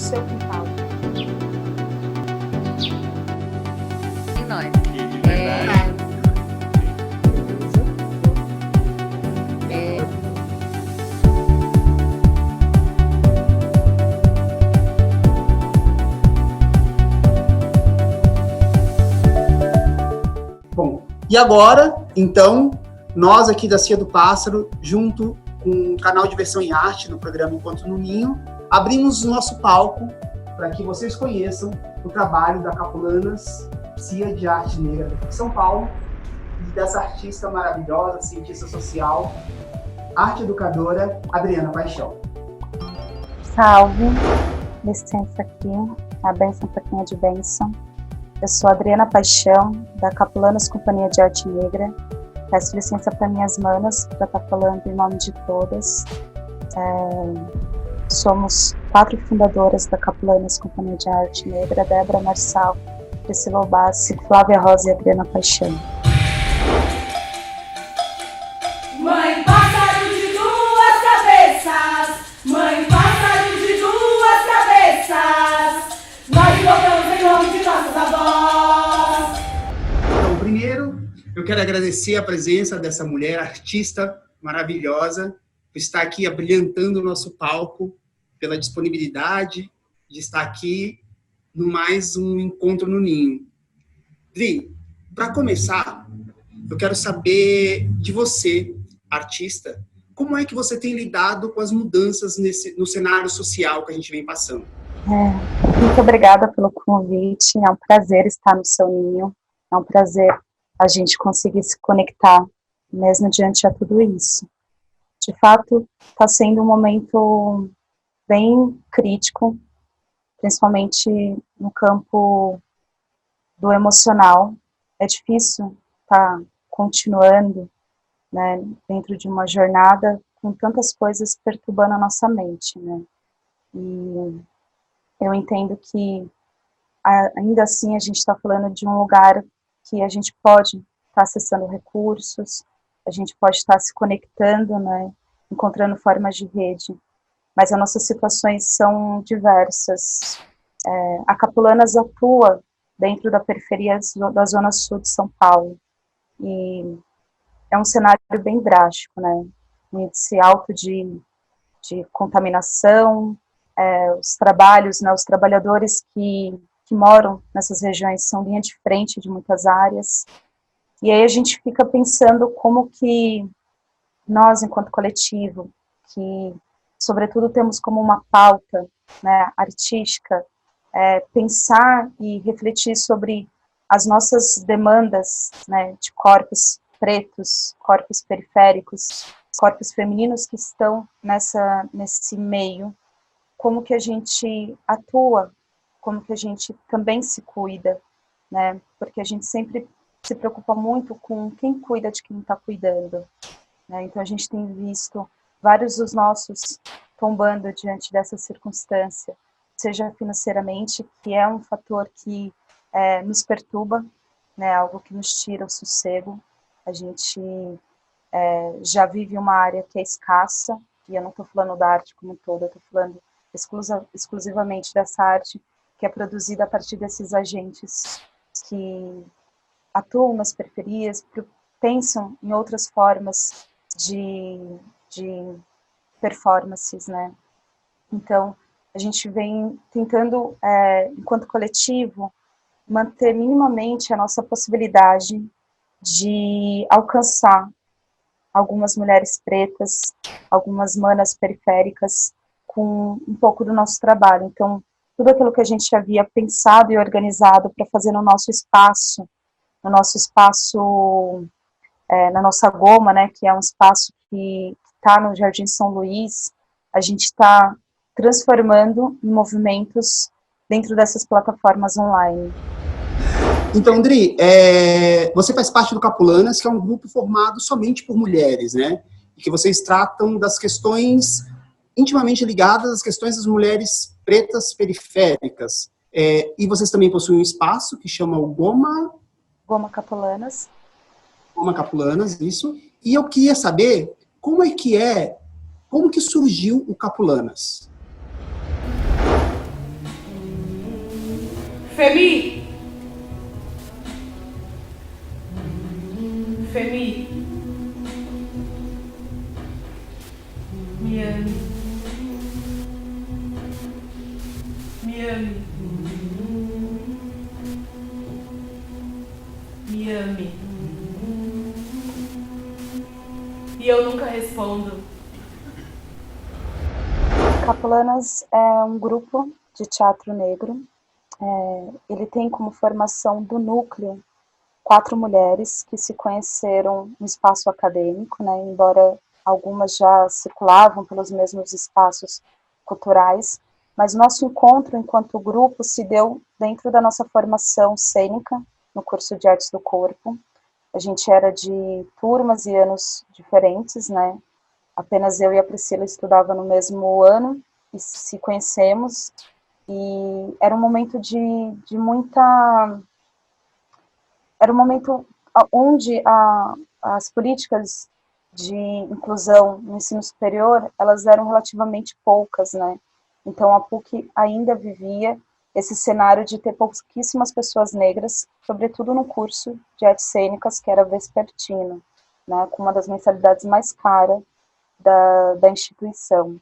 seu quintal. E nós? Bom, e agora, então, nós aqui da Cia do Pássaro, junto com o canal Diversão em Arte, do programa Encontro no Ninho, abrimos o nosso palco para que vocês conheçam o trabalho da Capulanas Cia de Arte Negra de São Paulo e dessa artista maravilhosa, cientista social, arte educadora, Adriana Paixão. Salve, licença aqui, a bênção para quem é de bênção. Eu sou Adriana Paixão, da Capulanas Companhia de Arte Negra. Peço licença para minhas manas, para estar falando em nome de todas. Somos 4 fundadoras da Capulanas Companhia de Arte Negra: Débora Marçal, Priscila Obassi, Flávia Rosa e Adriana Paixão. Mãe pássaro de duas cabeças, mãe pássaro de duas cabeças, nós invocamos em nome de nossos avós. Então, primeiro, eu quero agradecer a presença dessa mulher artista maravilhosa, por estar aqui abrilhantando o nosso palco, pela disponibilidade de estar aqui no mais um Encontro no Ninho. Dri, para começar, eu quero saber de você, artista, como é que você tem lidado com as mudanças no cenário social que a gente vem passando? Muito obrigada pelo convite, é um prazer estar no seu ninho, é um prazer a gente conseguir se conectar, mesmo diante de tudo isso. De fato, está sendo um momento bem crítico, principalmente no campo do emocional. É difícil estar continuando, né, dentro de uma jornada com tantas coisas perturbando a nossa mente, né? E eu entendo que, ainda assim, a gente está falando de um lugar que a gente pode estar acessando recursos, a gente pode estar se conectando, né, encontrando formas de rede, mas as nossas situações são diversas. A Capulanas atua dentro da periferia da Zona Sul de São Paulo, e é um cenário bem drástico, né, um índice alto de contaminação. Os trabalhos, né, os trabalhadores que moram nessas regiões são linha de frente de muitas áreas, e aí a gente fica pensando como que nós, enquanto coletivo, que sobretudo temos como uma pauta, né, artística, pensar e refletir sobre as nossas demandas, né, de corpos pretos, corpos periféricos, corpos femininos que estão nesse meio, como que a gente atua, como que a gente também se cuida, né, porque a gente sempre se preocupa muito com quem cuida de quem está cuidando, né? Então a gente tem visto vários dos nossos tombando diante dessa circunstância, seja financeiramente, que é um fator que nos perturba, né, algo que nos tira o sossego. A gente já vive uma área que é escassa, e eu não estou falando da arte como um todo, eu estou falando exclusivamente dessa arte que é produzida a partir desses agentes que atuam nas periferias, pensam em outras formas de performances, né? Então, a gente vem tentando, enquanto coletivo, manter minimamente a nossa possibilidade de alcançar algumas mulheres pretas, algumas manas periféricas, com um pouco do nosso trabalho. Então, tudo aquilo que a gente havia pensado e organizado para fazer no nosso espaço, na nossa Goma, né, que é um espaço que está no Jardim São Luís, a gente está transformando em movimentos dentro dessas plataformas online. Então, Dri, você faz parte do Capulanas, que é um grupo formado somente por mulheres, né? E que vocês tratam das questões intimamente ligadas às questões das mulheres pretas periféricas. E vocês também possuem um espaço que chama o Goma Capulanas. Goma Capulanas, isso. E eu queria saber como que surgiu o Capulanas? Femi! Femi! Me ame. Me ame. Me ame. E eu nunca respondo. Capulanas é um grupo de teatro negro. Ele tem como formação do núcleo 4 mulheres que se conheceram no espaço acadêmico, né, embora algumas já circulavam pelos mesmos espaços culturais, mas nosso encontro enquanto grupo se deu dentro da nossa formação cênica, no curso de Artes do Corpo. A gente era de turmas e anos diferentes, né, apenas eu e a Priscila estudava no mesmo ano e se conhecemos, e era um momento de muita... Era um momento onde as políticas de inclusão no ensino superior, elas eram relativamente poucas, né? Então a PUC ainda vivia esse cenário de ter pouquíssimas pessoas negras, sobretudo no curso de artes cênicas, que era vespertino, né? Com uma das mensalidades mais caras da instituição.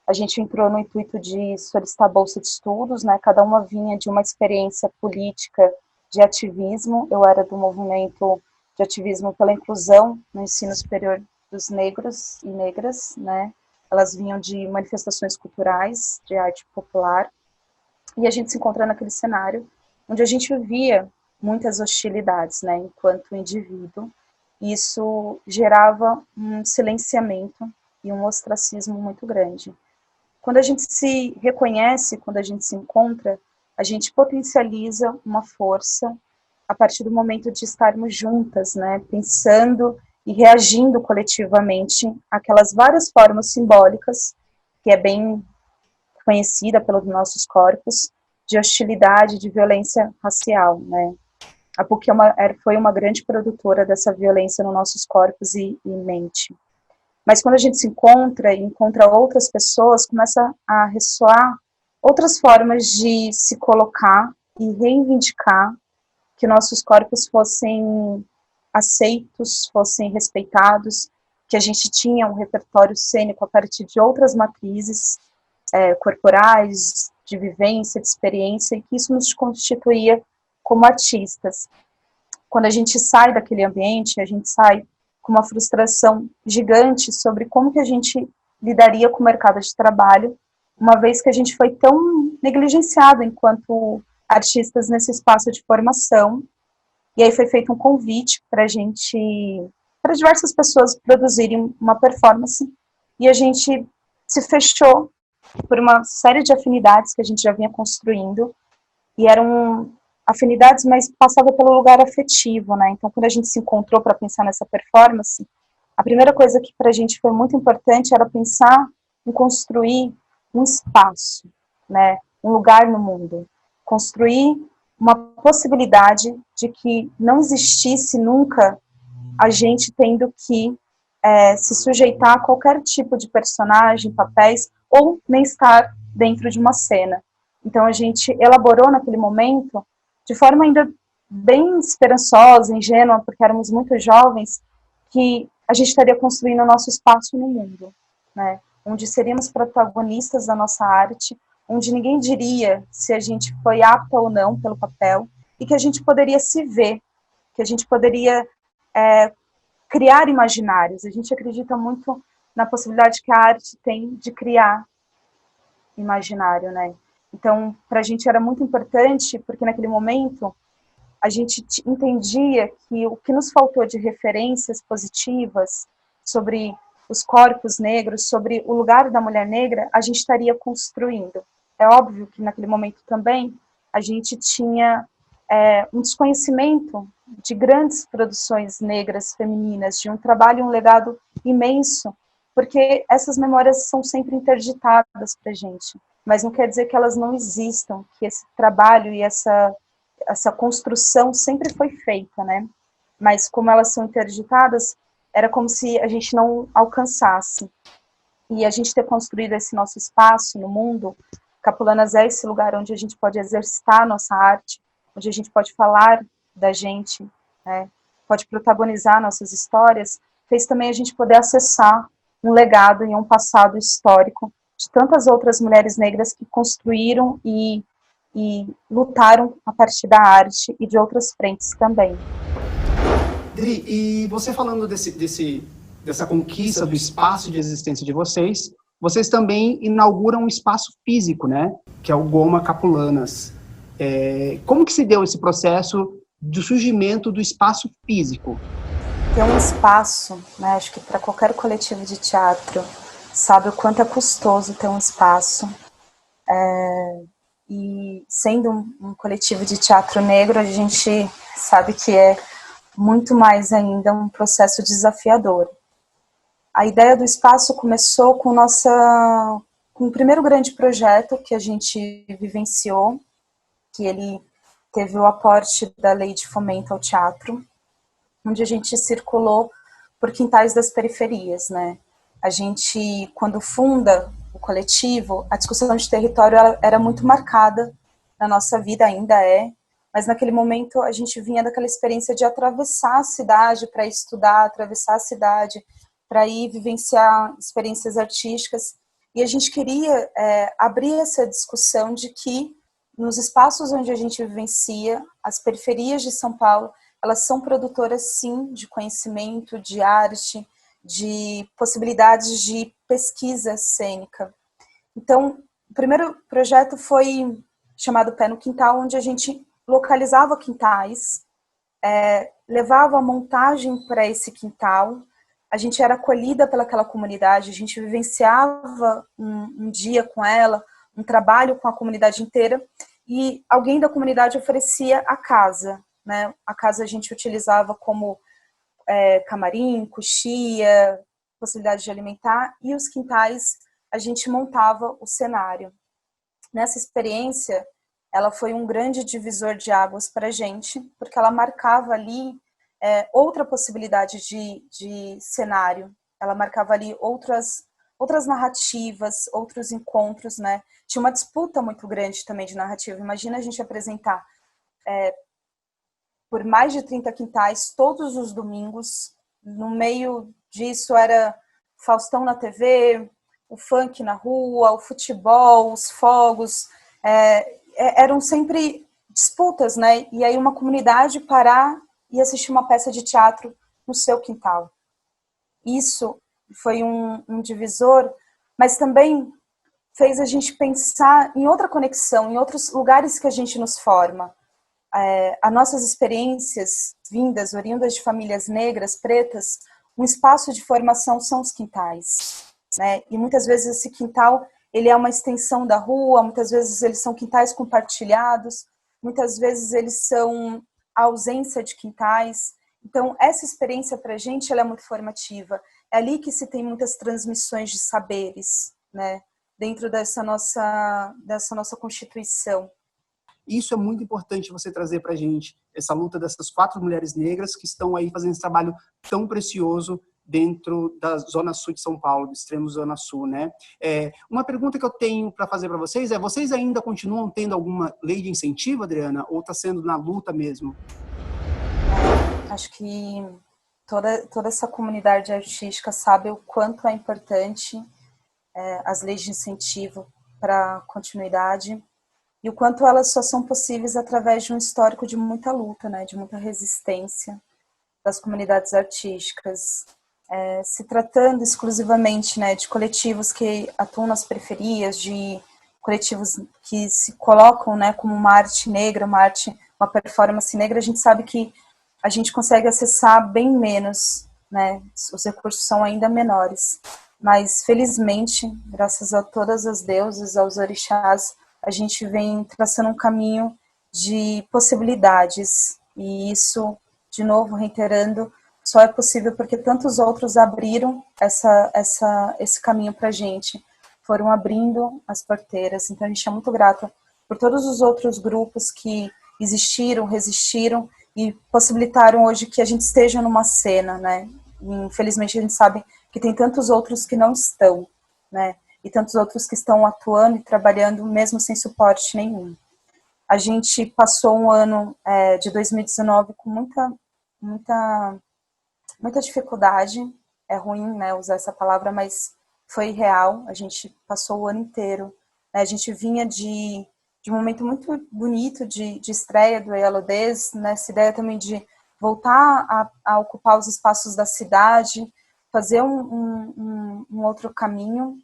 A gente entrou no intuito de solicitar bolsa de estudos, né? Cada uma vinha de uma experiência política de ativismo. Eu era do movimento de ativismo pela inclusão no ensino superior dos negros e negras, né? Elas vinham de manifestações culturais, de arte popular, e a gente se encontra naquele cenário onde a gente vivia muitas hostilidades, né? Enquanto indivíduo, isso gerava um silenciamento e um ostracismo muito grande. Quando a gente se reconhece, quando a gente se encontra, a gente potencializa uma força a partir do momento de estarmos juntas, né, pensando e reagindo coletivamente àquelas várias formas simbólicas, que é bem conhecida pelos nossos corpos, de hostilidade, de violência racial, né. A PUC foi uma grande produtora dessa violência nos nossos corpos e mente. Mas quando a gente se encontra e encontra outras pessoas, começa a ressoar outras formas de se colocar e reivindicar que nossos corpos fossem aceitos, fossem respeitados, que a gente tinha um repertório cênico a partir de outras matrizes corporais, de vivência, de experiência, e que isso nos constituía como artistas. Quando a gente sai daquele ambiente, a gente sai com uma frustração gigante sobre como que a gente lidaria com o mercado de trabalho, uma vez que a gente foi tão negligenciado enquanto artistas nesse espaço de formação. E aí foi feito um convite para diversas pessoas produzirem uma performance, e a gente se fechou por uma série de afinidades que a gente já vinha construindo, e eram afinidades, mas passava pelo lugar afetivo, né? Então, quando a gente se encontrou para pensar nessa performance, a primeira coisa que para a gente foi muito importante era pensar em construir um espaço, né? Um lugar no mundo. Construir uma possibilidade de que não existisse nunca a gente tendo que se sujeitar a qualquer tipo de personagem, papéis, ou nem estar dentro de uma cena. Então, a gente elaborou naquele momento de forma ainda bem esperançosa, ingênua, porque éramos muito jovens, que a gente estaria construindo o nosso espaço no mundo, né? Onde seríamos protagonistas da nossa arte, onde ninguém diria se a gente foi apta ou não pelo papel, e que a gente poderia se ver, que a gente poderia criar imaginários. A gente acredita muito na possibilidade que a arte tem de criar imaginário, né? Então, para a gente era muito importante, porque naquele momento a gente entendia que o que nos faltou de referências positivas sobre os corpos negros, sobre o lugar da mulher negra, a gente estaria construindo. É óbvio que naquele momento também a gente tinha um desconhecimento de grandes produções negras femininas, de um trabalho e um legado imenso, porque essas memórias são sempre interditadas para a gente, mas não quer dizer que elas não existam, que esse trabalho e essa construção sempre foi feita, né? Mas como elas são interditadas, era como se a gente não alcançasse. E a gente ter construído esse nosso espaço no mundo, Capulanas é esse lugar onde a gente pode exercitar a nossa arte, onde a gente pode falar da gente, né, pode protagonizar nossas histórias, fez também a gente poder acessar um legado e um passado histórico de tantas outras mulheres negras que construíram e lutaram a partir da arte e de outras frentes também. Dri, e você falando dessa conquista do espaço de existência de vocês também inauguram um espaço físico, né? Que é o Goma Capulanas. Como que se deu esse processo do surgimento do espaço físico? Ter um espaço, né? Acho que para qualquer coletivo de teatro, sabe o quanto é custoso ter um espaço. E sendo um coletivo de teatro negro, a gente sabe que é muito mais ainda um processo desafiador. A ideia do espaço começou com o primeiro grande projeto que a gente vivenciou, que ele teve o aporte da Lei de Fomento ao Teatro, onde a gente circulou por quintais das periferias, né? A gente, quando funda o coletivo, a discussão de território era muito marcada na nossa vida, ainda é, mas naquele momento a gente vinha daquela experiência de atravessar a cidade para estudar, atravessar a cidade para ir vivenciar experiências artísticas, e a gente queria abrir essa discussão de que nos espaços onde a gente vivencia, as periferias de São Paulo, elas são produtoras sim de conhecimento, de arte, de possibilidades de pesquisa cênica. Então, o primeiro projeto foi chamado Pé no Quintal, onde a gente localizava quintais, levava a montagem para esse quintal, a gente era acolhida pelaquela comunidade, a gente vivenciava um dia com ela, um trabalho com a comunidade inteira, e alguém da comunidade oferecia a casa, né? A casa a gente utilizava como camarim, coxia, possibilidade de alimentar, e os quintais a gente montava o cenário. Nessa experiência, ela foi um grande divisor de águas para a gente, porque ela marcava ali outra possibilidade de cenário, ela marcava ali outras narrativas, outros encontros, né? Tinha uma disputa muito grande também de narrativa. Imagina a gente apresentar por mais de 30 quintais todos os domingos. No meio disso era Faustão na TV, o funk na rua, o futebol, os fogos. Eram sempre disputas, né? E aí uma comunidade parar e assistir uma peça de teatro no seu quintal. Isso foi um divisor, mas também fez a gente pensar em outra conexão, em outros lugares que a gente nos forma. As nossas experiências vindas, oriundas de famílias negras, pretas, um espaço de formação são os quintais, né? E muitas vezes esse quintal, ele é uma extensão da rua, muitas vezes eles são quintais compartilhados, muitas vezes eles são a ausência de quintais. Então, essa experiência para a gente ela é muito formativa. É ali que se tem muitas transmissões de saberes, né? Dentro dessa nossa constituição. Isso é muito importante você trazer para a gente, essa luta dessas 4 mulheres negras que estão aí fazendo esse trabalho tão precioso dentro da Zona Sul de São Paulo, do extremo Zona Sul, né? Uma pergunta que eu tenho para fazer para vocês vocês ainda continuam tendo alguma lei de incentivo, Adriana, ou está sendo na luta mesmo? Acho que toda essa comunidade artística sabe o quanto é importante as leis de incentivo para a continuidade, e o quanto elas só são possíveis através de um histórico de muita luta, né, de muita resistência das comunidades artísticas, se tratando exclusivamente, né, de coletivos que atuam nas periferias, de coletivos que se colocam, né, como uma arte negra, uma performance negra. A gente sabe que a gente consegue acessar bem menos, né, os recursos são ainda menores, mas felizmente, graças a todas as deusas, aos orixás, a gente vem traçando um caminho de possibilidades, e isso, de novo, reiterando, só é possível porque tantos outros abriram esse caminho para a gente, foram abrindo as porteiras. Então a gente é muito grata por todos os outros grupos que existiram, resistiram e possibilitaram hoje que a gente esteja numa cena, né? E, infelizmente a gente sabe que tem tantos outros que não estão, né? e tantos outros que estão atuando e trabalhando mesmo sem suporte nenhum. A gente passou um ano de 2019 com muita dificuldade. É ruim, né, usar essa palavra, mas foi real. A gente passou o ano inteiro, né, a gente vinha de um momento muito bonito de estreia do EALODES, né, essa ideia também de voltar a ocupar os espaços da cidade, fazer um outro caminho,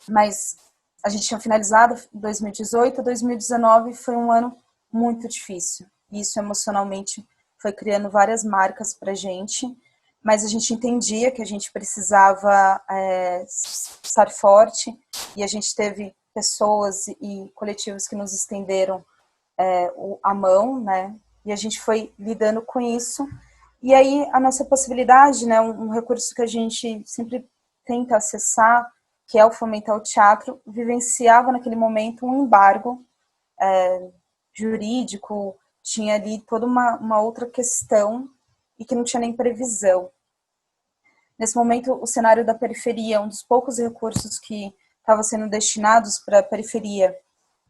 mas a gente tinha finalizado 2018, 2019 foi um ano muito difícil. Isso emocionalmente foi criando várias marcas para a gente, mas a gente entendia que a gente precisava estar forte, e a gente teve pessoas e coletivos que nos estenderam a mão, né? E a gente foi lidando com isso. E aí a nossa possibilidade, né, um recurso que a gente sempre tenta acessar, que é o Fomentar o Teatro, vivenciava naquele momento um embargo jurídico, tinha ali toda uma outra questão e que não tinha nem previsão. Nesse momento, o cenário da periferia, um dos poucos recursos que estavam sendo destinados para a periferia,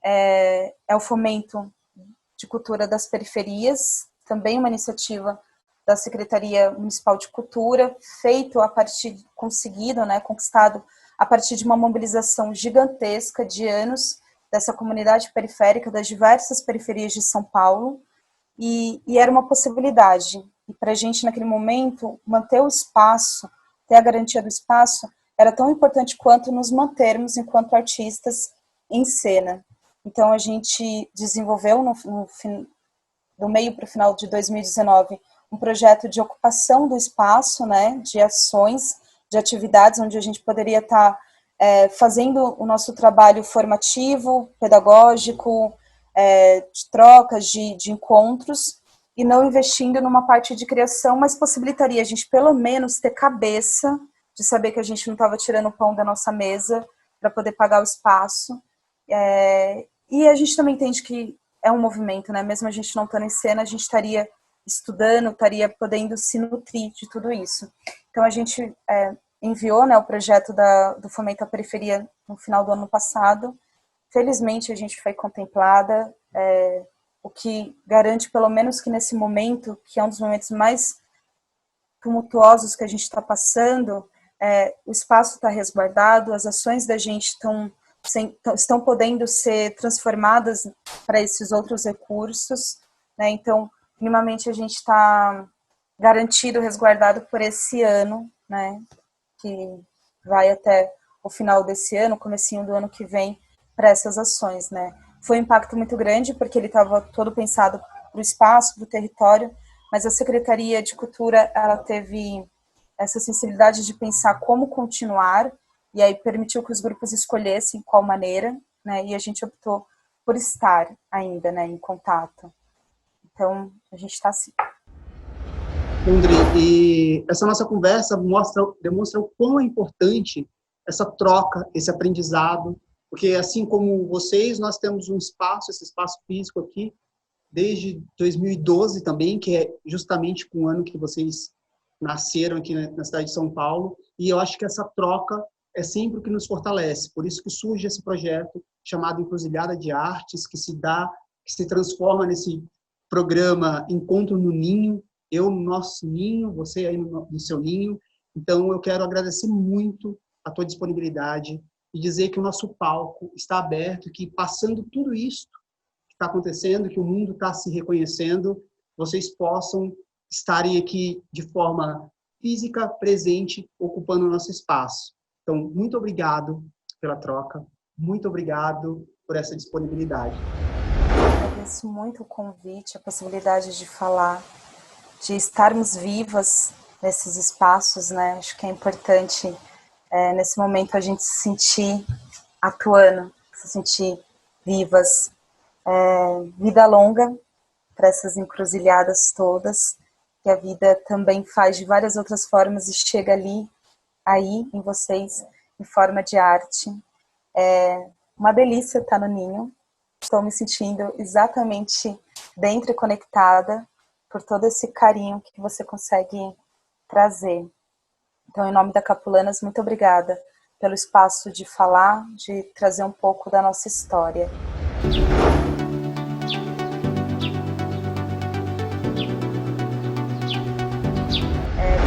é o Fomento de Cultura das Periferias, também uma iniciativa da Secretaria Municipal de Cultura, feito a partir, conseguido, né, conquistado a partir de uma mobilização gigantesca de anos dessa comunidade periférica, das diversas periferias de São Paulo, e era uma possibilidade. E para a gente, naquele momento, manter o espaço, ter a garantia do espaço, era tão importante quanto nos mantermos enquanto artistas em cena. Então, a gente desenvolveu, do meio para o final de 2019, um projeto de ocupação do espaço, né, de ações, de atividades, onde a gente poderia estar fazendo o nosso trabalho formativo, pedagógico, de trocas, de encontros, e não investindo numa parte de criação, mas possibilitaria a gente, pelo menos, ter cabeça de saber que a gente não estava tirando o pão da nossa mesa para poder pagar o espaço. E a gente também entende que é um movimento, né? Mesmo a gente não estando em cena, a gente estaria estudando, estaria podendo se nutrir de tudo isso. Então, a gente enviou, né, o projeto do Fomento à Periferia no final do ano passado. Felizmente, a gente foi contemplada, o que garante, pelo menos que nesse momento, que é um dos momentos mais tumultuosos que a gente está passando, o espaço está resguardado, as ações da gente estão podendo ser transformadas para esses outros recursos, né? Então, minimamente a gente está garantido, resguardado por esse ano, né? Que vai até o final desse ano, comecinho do ano que vem, para essas ações, né? Foi um impacto muito grande, porque ele estava todo pensado para o espaço, para o território, mas a Secretaria de Cultura, ela teve essa sensibilidade de pensar como continuar, e aí permitiu que os grupos escolhessem qual maneira, né? E a gente optou por estar ainda, né, em contato. Então, a gente está assim. André, e essa nossa conversa demonstra o quão é importante essa troca, esse aprendizado, porque assim como vocês, nós temos um espaço, esse espaço físico aqui, desde 2012 também, que é justamente com o ano que vocês nasceram aqui na cidade de São Paulo, e eu acho que essa troca é sempre o que nos fortalece, por isso que surge esse projeto chamado Encruzilhada de Artes, que se transforma nesse programa Encontro no Ninho, eu no nosso ninho, você aí no seu ninho. Então, eu quero agradecer muito a tua disponibilidade e dizer que o nosso palco está aberto, que passando tudo isso que está acontecendo, que o mundo está se reconhecendo, vocês possam estarem aqui de forma física, presente, ocupando o nosso espaço. Então, muito obrigado pela troca, muito obrigado por essa disponibilidade. Agradeço muito o convite, a possibilidade de falar, de estarmos vivas nesses espaços, né? Acho que é importante, nesse momento, a gente se sentir atuando, se sentir vivas. Vida longa para essas encruzilhadas todas, que a vida também faz de várias outras formas e chega aí em vocês, em forma de arte. Uma delícia estar no ninho. Estou me sentindo exatamente dentro e conectada por todo esse carinho que você consegue trazer. Então, em nome da Capulanas, muito obrigada pelo espaço de falar, de trazer um pouco da nossa história.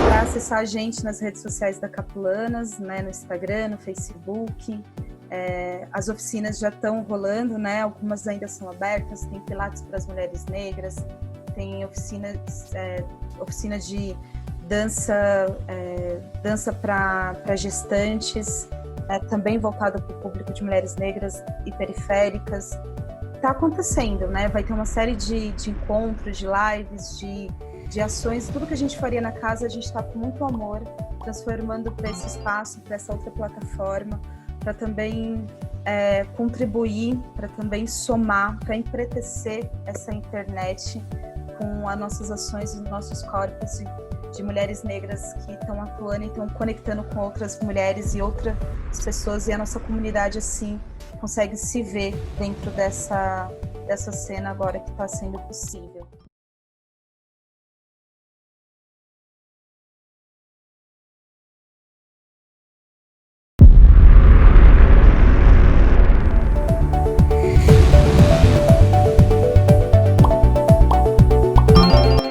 Para acessar a gente nas redes sociais da Capulanas, né, no Instagram, no Facebook, as oficinas já estão rolando, né, algumas ainda são abertas, tem Pilates para as mulheres negras, tem oficina de dança para gestantes, também voltada para o público de mulheres negras e periféricas. Está acontecendo, né? Vai ter uma série de encontros, de lives, de ações, tudo que a gente faria na casa, a gente está com muito amor, transformando para esse espaço, para essa outra plataforma, para também contribuir, para também somar, para empretecer essa internet com as nossas ações e os nossos corpos de mulheres negras que estão atuando e estão conectando com outras mulheres e outras pessoas, e a nossa comunidade, assim, consegue se ver dentro dessa cena agora que está sendo possível.